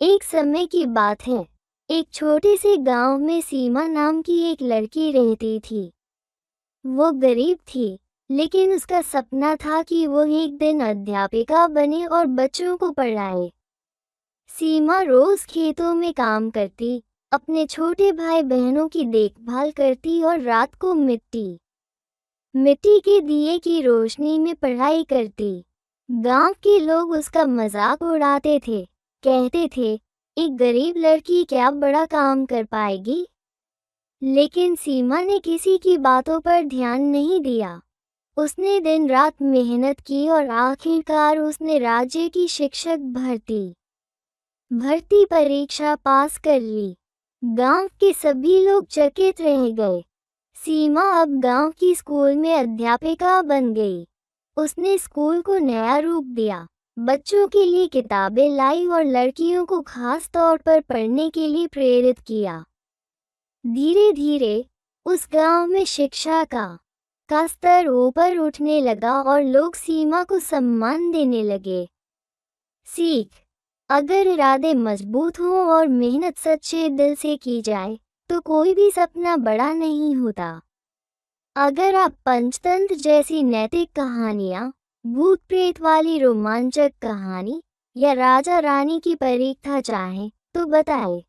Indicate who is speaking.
Speaker 1: एक समय की बात है। एक छोटे से गांव में सीमा नाम की एक लड़की रहती थी। वो गरीब थी, लेकिन उसका सपना था कि वो एक दिन अध्यापिका बने और बच्चों को पढ़ाए। सीमा रोज खेतों में काम करती, अपने छोटे भाई बहनों की देखभाल करती और रात को मिट्टी मिट्टी के दिए की रोशनी में पढ़ाई करती। गांव के लोग उसका मजाक उड़ाते थे, कहते थे, एक गरीब लड़की क्या बड़ा काम कर पाएगी। लेकिन सीमा ने किसी की बातों पर ध्यान नहीं दिया। उसने दिन रात मेहनत की और आखिरकार उसने राज्य की शिक्षक भर्ती परीक्षा पास कर ली। गांव के सभी लोग चकित रह गए। सीमा अब गांव की स्कूल में अध्यापिका बन गई। उसने स्कूल को नया रूप दिया, बच्चों के लिए किताबें लाई और लड़कियों को खास तौर पर पढ़ने के लिए प्रेरित किया। धीरे धीरे उस गांव में शिक्षा का स्तर ऊपर उठने लगा और लोग सीमा को सम्मान देने लगे। सीख: अगर इरादे मजबूत हों और मेहनत सच्चे दिल से की जाए तो कोई भी सपना बड़ा नहीं होता। अगर आप पंचतंत्र जैसी नैतिक कहानियाँ, भूत प्रेत वाली रोमांचक कहानी या राजा रानी की परीक्षा चाहें तो बताएं।